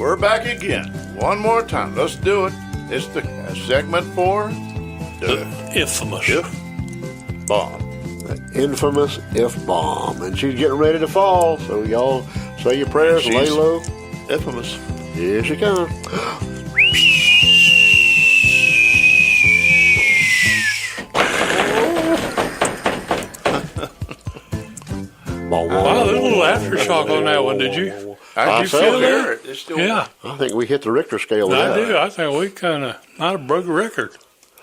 we're back again. One more time. Let's do it. It's the segment for The infamous. If Bomb. The infamous If Bomb. And she's getting ready to fall, so y'all say your prayers, lay low. Infamous. Here she comes. Wow, there's a little aftershock on that one, did you? I feel hear it. It's still Yeah, I think we hit the Richter scale with I that. do. I think we kind of might have broke a record.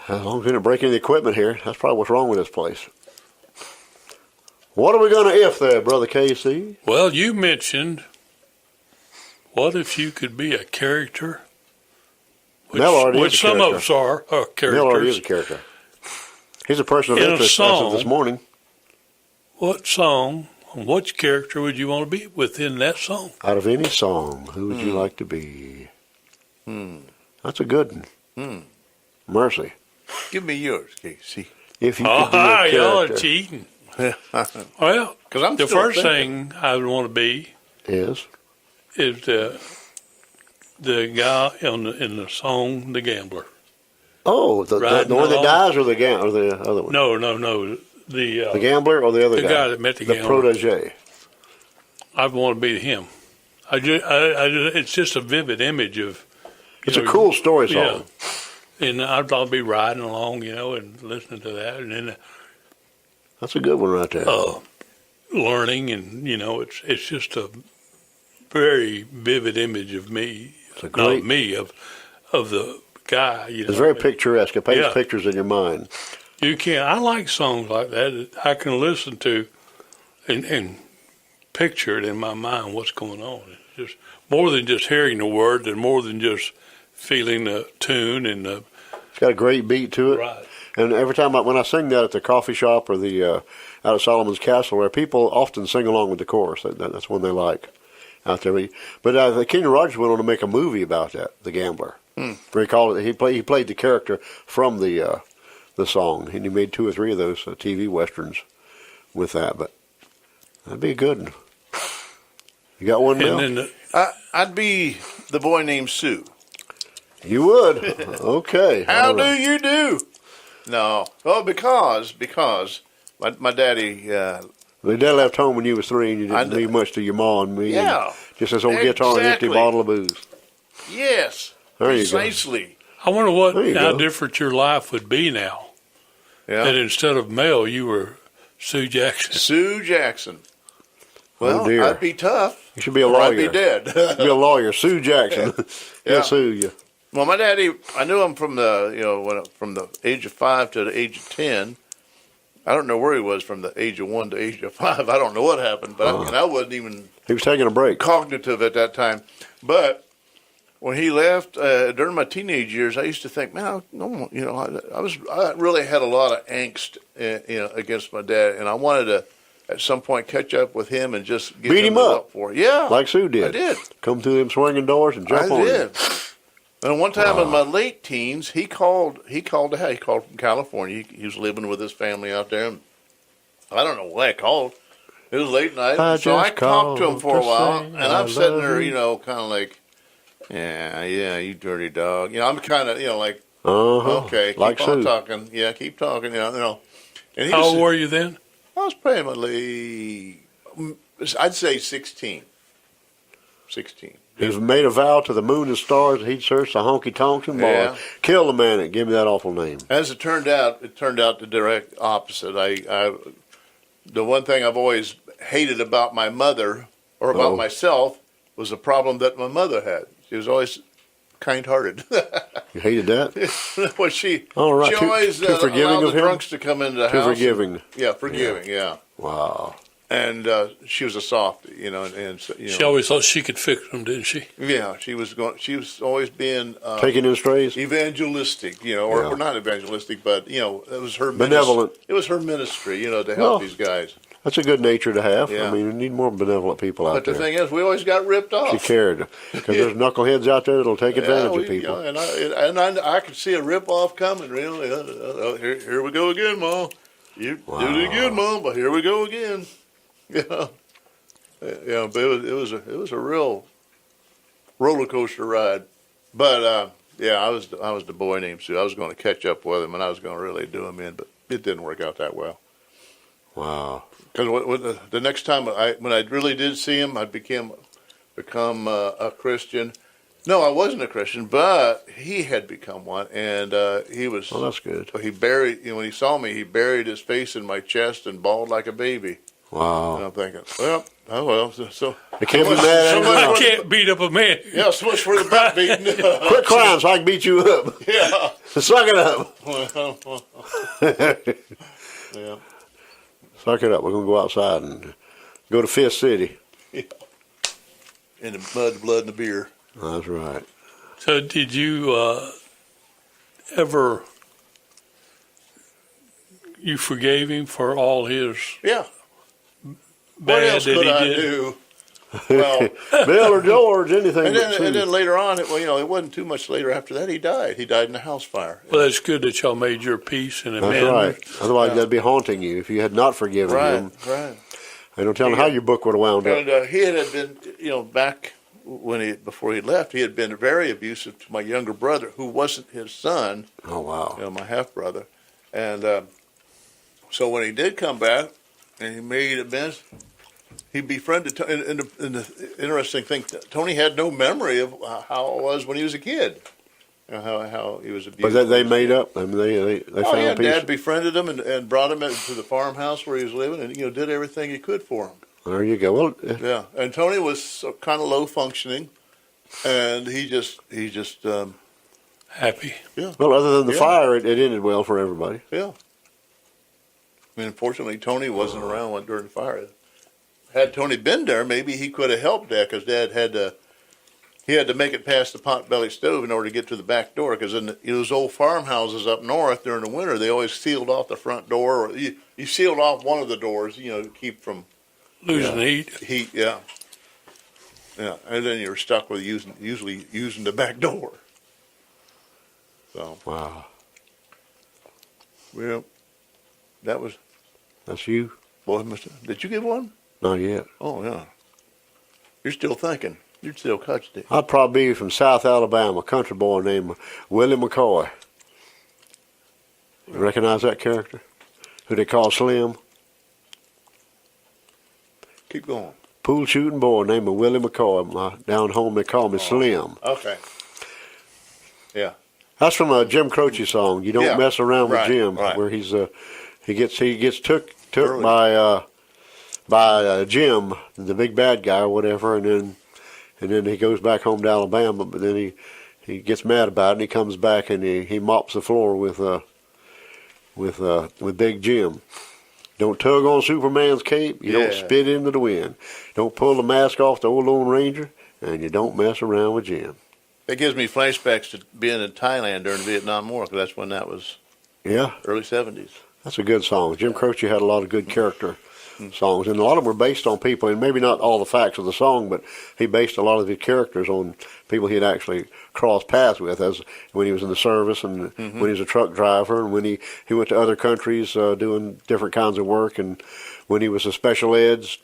As long as we didn't break any equipment here, that's probably what's wrong with this place. What are we going to if there, Brother KC? Well, you mentioned, what if you could be a character? Mel already is a Which some character. of us are characters. Mel already is a character. He's a person of In a interest as of song. this morning. What song, which character would you want to be within that song? Out of any song, who would you like to be? That's a good one. Mercy. Give me yours, Casey. If you could be a Y'all are character. cheating. Well, 'Cause I'm the still first thinking. thing I would want to be Is? is the guy in the song "The Gambler." Oh, the one that along. dies or the other one? No. The The gambler or the other the guy? guy that met the The gambler. protege. I'd want to be him. It's just a vivid image of. It's a cool story Yeah. song. And I'd probably be riding along, and listening to that, and then That's a good one right there. learning, and it's just a very vivid image of me. It's a great- Not me, of the guy. It's very picturesque. It paints Yeah. pictures in your mind. You can't. I like songs like that I can listen to, and picture it in my mind what's going on. It's just more than just hearing the words, and more than just feeling the tune and the It's got a great beat to it. right. And every time when I sing that at the coffee shop or the out of Solomon's Castle, where people often sing along with the chorus, that's one they like out there. But the King Rogers went on to make a movie about that, The Gambler. Where he called it. He played the character from the song, and he made 2 or 3 of those TV westerns with that. But that'd be a good one. You got one now? And then I'd be the boy named Sue. You would. Okay. How All do right. you do? No. Well, because my daddy. Your dad left home when you was 3, and you I didn't leave much to your ma and me. Yeah. And just this old guitar and empty Exactly. bottle of booze. Yes. There you go. Precisely. I wonder There you how go. different your life would be now. Yeah. That instead of Mel, you were Sue Jackson. Sue Jackson. Well, dear. I'd be tough. You should be a or lawyer. I'd be dead. Be a lawyer, Sue Jackson. Yeah. He'll sue you. Well, my daddy, I knew him from from the age of 5 to the age of 10. I don't know where he was from the age of 1 to the age of 5. I don't know what happened, but I wasn't even He was taking a break. cognitive at that time. But when he left during my teenage years, I used to think, man, I really had a lot of angst, against my dad, and I wanted to at some point catch up with him and just give Beat him up. for it. Yeah, Like Sue did. I did. Come through them swinging doors and jump I on did. you. And one time in my late teens, he called from California. He was living with his family out there. And I don't know why I called. It was late night, so I talked to him for a while, and I'm sitting there, kind of like, yeah, you dirty dog. I'm kind of, like, okay, keep Like on Sue. talking. Yeah, keep talking. And he How was, old were you then? I was probably, I'd say 16. 16. He was made a vow to the moon and stars that he'd search the honky tonks and bars. Yeah. Kill the man that gave me that awful name. As it turned out the direct opposite. The one thing I've always hated about my mother or about myself was the problem that my mother had. She was always kind-hearted. You hated that? Well, she All right. she Too always forgiving allowed of the him? drunks to come into the Too house. forgiving. Yeah, forgiving. Yeah. Wow. And she was a softie, and so, She always thought she could fix them, didn't she? yeah, she was always being Taking in strays? evangelistic, or Yeah. not evangelistic, but it was her Benevolent. It was her ministry, to help Well, these guys. That's a good nature to have. Yeah. I mean, we need more benevolent people out But the there. thing is, we always got ripped off. She cared. Because there's knuckleheads out there that'll take advantage Yeah, of people. and I could see a rip off coming. Really, here we go again, Mom. You did it again, Mom. But here we go again. But it was a real roller coaster ride. But yeah, I was the boy named Sue. I was going to catch up with him, and I was going to really do him in, but it didn't work out that well. Wow. Because the next time when I really did see him, I become a Christian. No, I wasn't a Christian, but he had become one, and he was. Well, that's good. He buried. When he saw me, he buried his face in my chest and bawled like a baby. Wow. And I'm thinking, well, oh well. So I can't be mad at I you. can't beat up a man. yeah, so much for the back beating. Quit crying so I can beat you up. Yeah. Suck it up. Yeah. Suck it up. We're going to go outside and go to Fifth City. Yeah. In the mud, the blood, and the beer. That's right. So did you ever, you forgave him for all his Yeah. What bad else that could he I did? do? Well, Bill or George, anything. and but then Sue. later on, it wasn't too much later after that. He died. He died in a house fire. Well, that's good that y'all made your peace and That's amendment. right. Otherwise, that'd be haunting you if you had not forgiven him. Right. I don't tell him how your book would have wound up. And he had been, back before he left, he had been very abusive to my younger brother, who wasn't his son. Oh, wow. My half brother, and so when he did come back and he made amends, he befriended. And the interesting thing, Tony had no memory of how it was when he was a kid, how he was abused. But they made up. I mean, they Oh found yeah, peace. Dad befriended him and brought him to the farmhouse where he was living, and did everything he could for him. There you go. Well, Yeah, and Tony was kind of low functioning, and he just Happy. yeah. well, other than the Yeah. fire, it ended well for everybody. Yeah. I mean, unfortunately, Tony wasn't around during the fire. Had Tony been there, maybe he could have helped Dad, because Dad had to make it past the potbelly stove in order to get to the back door. Because in those old farmhouses up north during the winter, they always sealed off the front door, or you sealed off one of the doors, to keep from Losing heat. heat. Yeah. Yeah, and then you're stuck with usually using the back door. So, Wow. well, that's you? boy. Did you give one? Not yet. Oh, yeah. You're still thinking. You're still catching it. I'd probably be from South Alabama, a country boy named Willie McCoy. You recognize that character? Who they call Slim? Keep going. Pool shooting boy named Willie McCoy. Down home they call me Slim. Okay. Yeah. That's from a Jim Croce song. You don't Yeah. mess around with Right, Jim, right. where he gets took Early. by Jim, the big bad guy or whatever, and then he goes back home to Alabama. But then he gets mad about it, and he comes back and he mops the floor with Big Jim. Don't tug on Superman's cape. You don't Yeah. spit into the wind. Don't pull the mask off the old Lone Ranger, and you don't mess around with Jim. That gives me flashbacks to being in Thailand during the Vietnam War, because that's when that was Yeah. early 70s. That's a good song. Jim Croce had a lot of good character songs, and a lot of them were based on people, and maybe not all the facts of the song, but he based a lot of his characters on people he had actually crossed paths with, as when he was in the service, and when he was a truck driver, and when he went to other countries doing different kinds of work, and when he was a special eds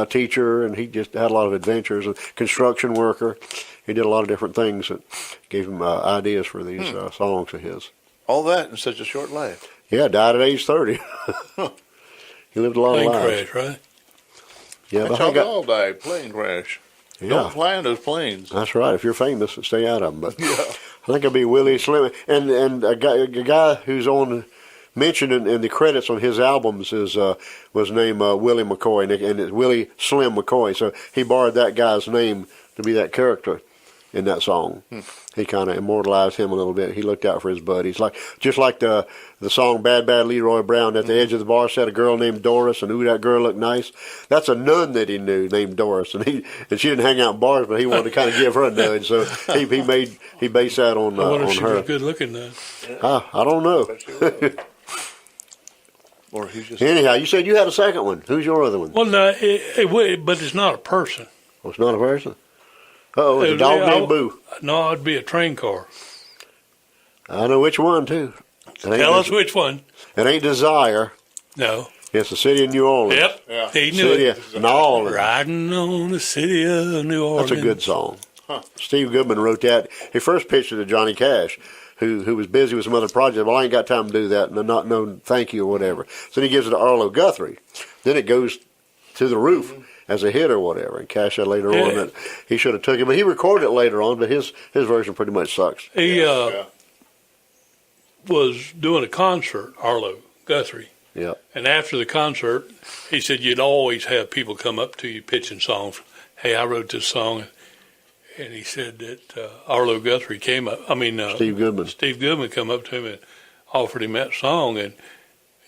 teacher, and he just had a lot of adventures. A construction worker, he did a lot of different things that gave him ideas for these songs of his. All that in such a short life. Yeah, died at age 30. He lived a long Plane life. crash, right? Yeah, That's but how I they got, all died. Plane crash. yeah, Don't fly in those planes. that's right. If you're famous, stay out of them. But Yeah. I think it'd be Willie Slim, and a guy who's mentioned in the credits on his albums was named Willie McCoy, and it's Willie Slim McCoy. So he borrowed that guy's name to be that character in that song. He kind of immortalized him a little bit. He looked out for his buddies, just like the song "Bad Bad Leroy Brown." At the edge of the bar sat a girl named Doris, and ooh, that girl looked nice. That's a nun that he knew named Doris, and she didn't hang out in bars, but he wanted to kind of give her a nudge. So he based that on I wonder on if she her. was good looking then. I don't know. Bet you will. Or he's just Anyhow, you said you had a second one. Who's your other one? Well, no, but it's not a person. Oh, it's not a person. Oh, it's a dog named Boo. No, it'd be a train car. I know which one too. Tell us which one. It ain't Desire. No. It's the city of New Orleans. Yep. Yeah. He knew City it. of New Orleans. Riding on the city of New Orleans. That's a good song. Steve Goodman wrote that. He first pitched it to Johnny Cash, who was busy with some other project. Well, I ain't got time to do that, and not no thank you or whatever. So then he gives it to Arlo Guthrie. Then it goes to the roof as a hit or whatever. And Cash said later on that he should have took it, but he recorded it later on. But his version pretty much sucks. He was doing a concert, Arlo Guthrie. Yeah. And after the concert, he said you'd always have people come up to you pitching songs. Hey, I wrote this song. And he said that Arlo Guthrie came up. Steve Goodman. Steve Goodman come up to him and offered him that song. And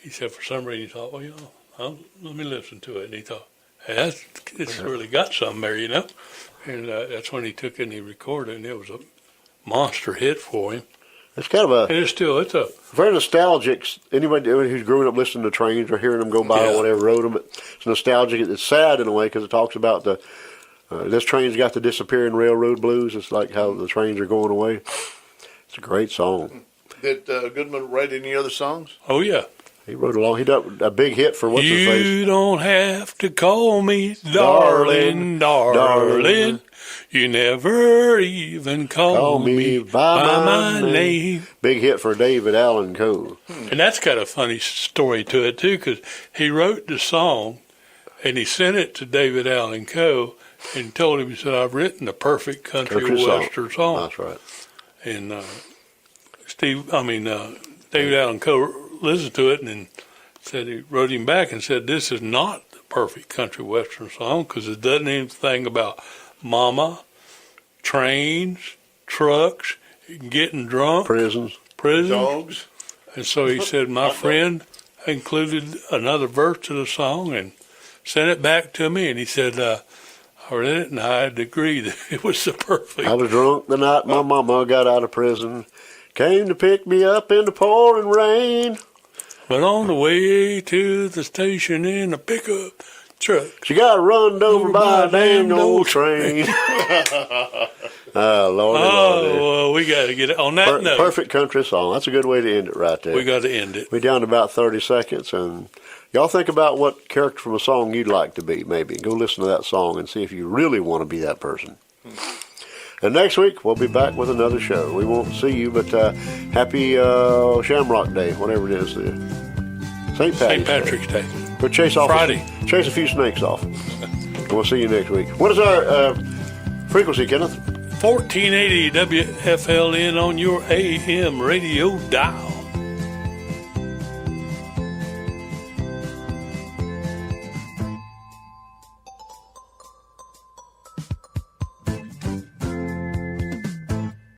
he said for some reason he thought, well, let me listen to it. And he thought, hey, it's really got something there, And that's when he took it and he recorded it. And it was a monster hit for him. It's kind of And it's a very nostalgic. Anybody who's growing up listening to trains or hearing them go by or whatever rode them, it's nostalgic. It's sad in a way because it talks about this train's got the disappearing railroad blues. It's like how the trains are going away. It's a great song. Did Goodman write any other songs? Oh, yeah. He wrote along. He did a big hit for what's his face. You don't have to call me darling, darling. You never even call me by my name. Big hit for David Allen Coe. And that's got a funny story to it, too, because he wrote the song and he sent it to David Allen Coe and told him, he said, I've written a perfect country western song. That's right. And David Allen Coe listened to it and said he wrote him back and said, this is not the perfect country western song because it doesn't anything about mama, trains, trucks, getting drunk, prisons, dogs. And so he said, my friend included another verse to the song and sent it back to me. And he said, I read it and I had to agree that it was the perfect. I was drunk the night my mama got out of prison. Came to pick me up in the pouring rain. But on the way to the station in a pickup truck, she got run over by a damn old train. Oh, Lordy, Lordy. Well, we got to get it on that note. Perfect country song. That's a good way to end it right there. We got to end it. We're down to about 30 seconds, and y'all think about what character from a song you'd like to be, maybe. Go listen to that song and see if you really want to be that person. And next week, we'll be back with another show. We won't see you, but happy Shamrock Day, whatever it is. St. Patrick's Day. But chase Friday. Chase a few snakes off. And we'll see you next week. What is our frequency, Kenneth? 1480 WFLN on your AM radio dial.